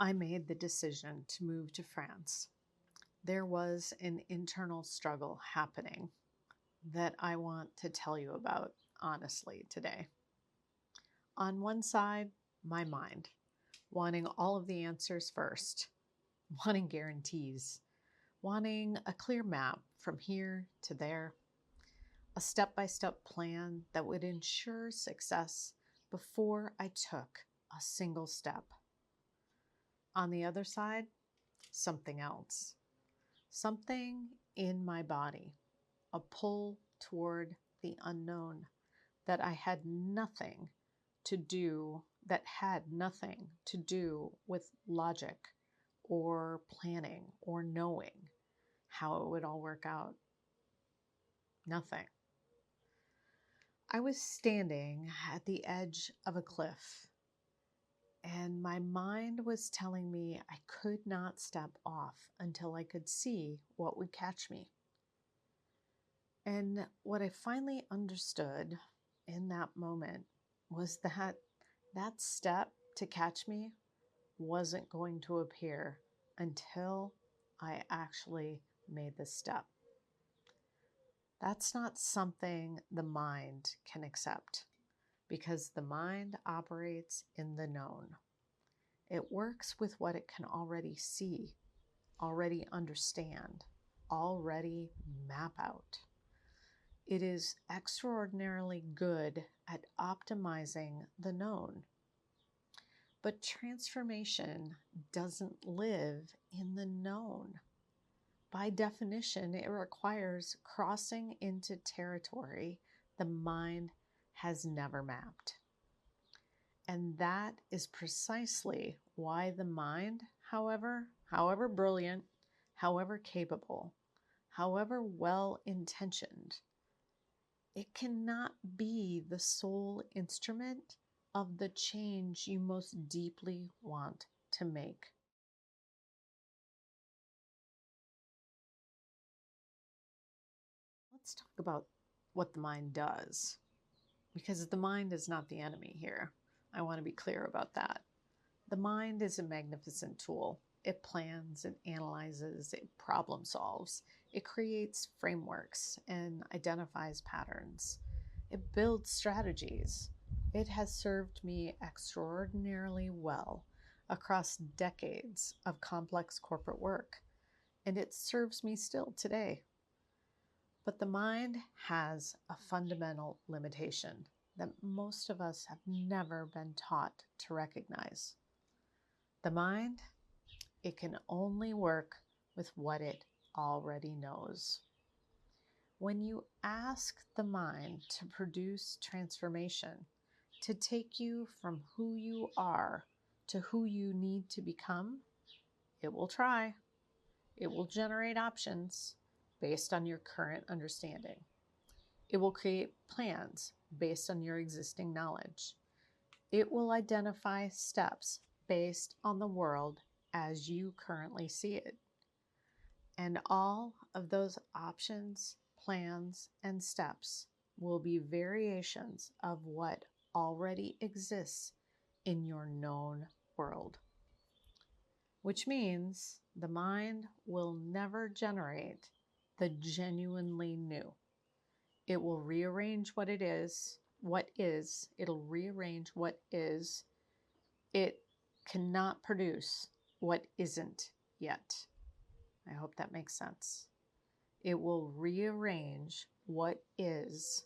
I made the decision to move to France, there was an internal struggle happening that I want to tell you about honestly today. On one side, my mind, wanting all of the answers first, wanting guarantees, wanting a clear map from here to there, a step-by-step plan that would ensure success before I took a single step. On the other side, something else. Something in my body, a pull toward the unknown that had nothing to do with logic or planning or knowing how it would all work out. Nothing. I was standing at the edge of a cliff, and my mind was telling me I could not step off until I could see what would catch me. And what I finally understood in that moment was that that step to catch me wasn't going to appear until I actually made the step. That's not something the mind can accept because the mind operates in the known. It works with what it can already see, already understand, already map out. It is extraordinarily good at optimizing the known. But transformation doesn't live in the known. By definition, it requires crossing into territory the mind has never mapped. And that is precisely why the mind, however brilliant, however capable, however well-intentioned, it cannot be the sole instrument of the change you most deeply want to make. Let's talk about what the mind does, because the mind is not the enemy here. I want to be clear about that. The mind is a magnificent tool. It plans, it analyzes, it problem solves. It creates frameworks and identifies patterns. It builds strategies. It has served me extraordinarily well across decades of complex corporate work, and it serves me still today. But the mind has a fundamental limitation that most of us have never been taught to recognize. The mind, it can only work with what it already knows. When you ask the mind to produce transformation, to take you from who you are to who you need to become, it will try. It will generate options based on your current understanding. It will create plans based on your existing knowledge. It will identify steps based on the world as you currently see it. And all of those options, plans, and steps will be variations of what already exists in your known world. Which means the mind will never generate the genuinely new. It will rearrange it'll rearrange what is. It cannot produce what isn't yet. I hope that makes sense. It will rearrange what is.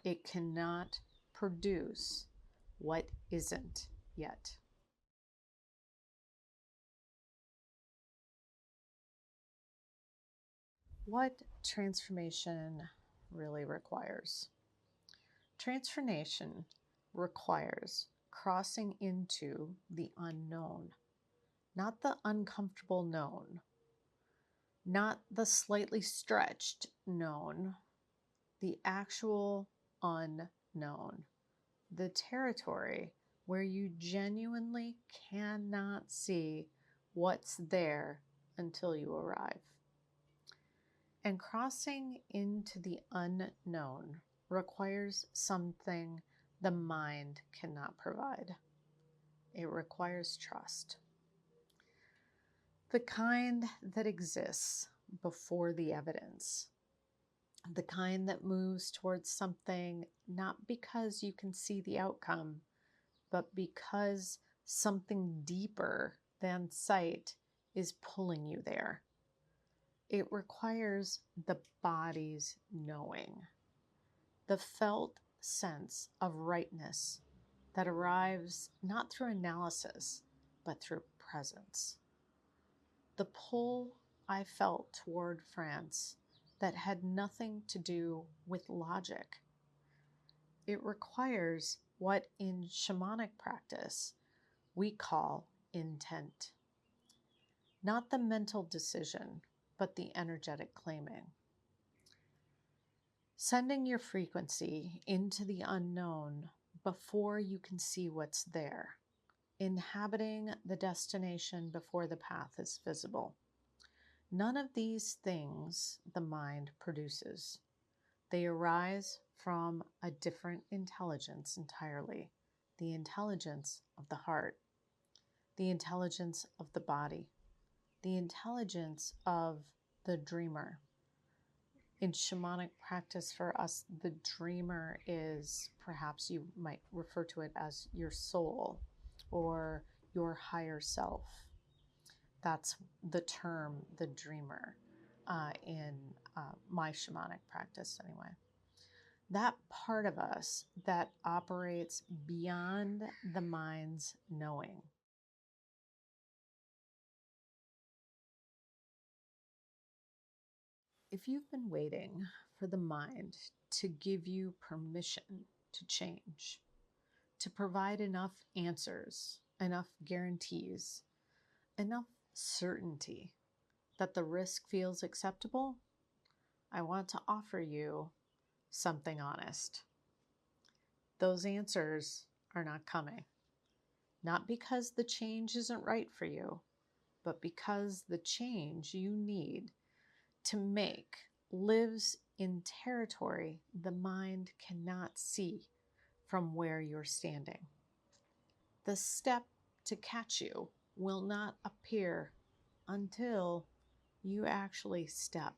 It cannot produce what isn't yet. What transformation really requires? Transformation requires crossing into the unknown, not the uncomfortable known, not the slightly stretched known, the actual unknown, the territory where you genuinely cannot see what's there until you arrive. And crossing into the unknown requires something the mind cannot provide. It requires trust. The kind that exists before the evidence, the kind that moves towards something not because you can see the outcome, but because something deeper than sight is pulling you there. It requires the body's knowing, the felt sense of rightness that arrives not through analysis, but through presence. The pull I felt toward France that had nothing to do with logic. It requires what in shamanic practice we call intent. Not the mental decision, but the energetic claiming. Sending your frequency into the unknown before you can see what's there. Inhabiting the destination before the path is visible. None of these things the mind produces. They arise from a different intelligence entirely, the intelligence of the heart, the intelligence of the body, the intelligence of the dreamer. In shamanic practice for us, the dreamer is, perhaps you might refer to it as your soul or your higher self. That's the term, the dreamer, in my shamanic practice anyway. That part of us that operates beyond the mind's knowing. If you've been waiting for the mind to give you permission to change, to provide enough answers, enough guarantees, enough certainty that the risk feels acceptable, I want to offer you something honest. Those answers are not coming. Not because the change isn't right for you, but because the change you need to make lives in territory the mind cannot see from where you're standing. The step to catch you will not appear until you actually step.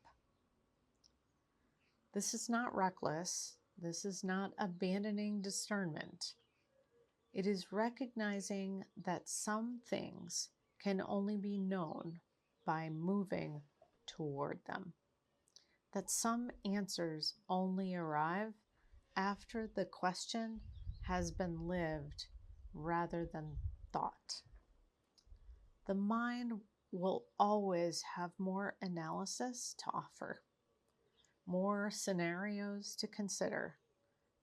This is not reckless. This is not abandoning discernment. It is recognizing that some things can only be known by moving toward them. That some answers only arrive after the question has been lived rather than thought. The mind will always have more analysis to offer, more scenarios to consider,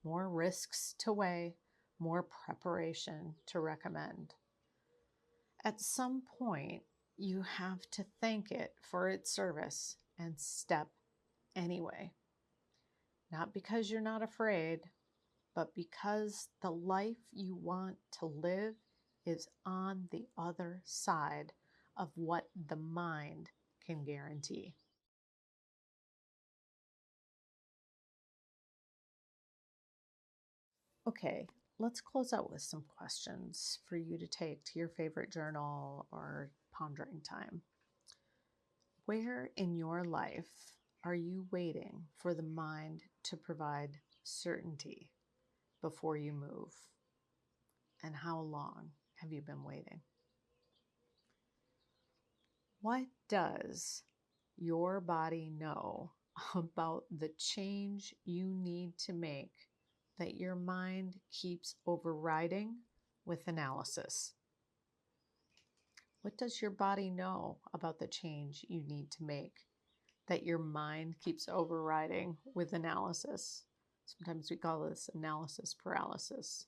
more risks to weigh, more preparation to recommend. At some point, you have to thank it for its service and step anyway. Not because you're not afraid, but because the life you want to live is on the other side of what the mind can guarantee. Okay, let's close out with some questions for you to take to your favorite journal or pondering time. Where in your life are you waiting for the mind to provide certainty before you move? And how long have you been waiting? What does your body know about the change you need to make that your mind keeps overriding with analysis? What does your body know about the change you need to make that your mind keeps overriding with analysis? Sometimes we call this analysis paralysis.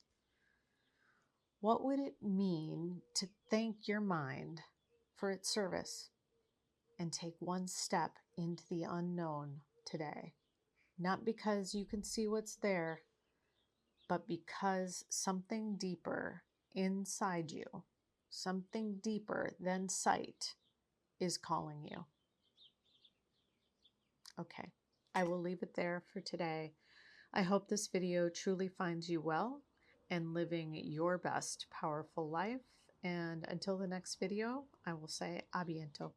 What would it mean to thank your mind for its service and take one step into the unknown today? Not because you can see what's there, but because something deeper inside you, something deeper than sight, is calling you. Okay, I will leave it there for today. I hope this video truly finds you well and living your best powerful life. And until the next video, I will say a biento.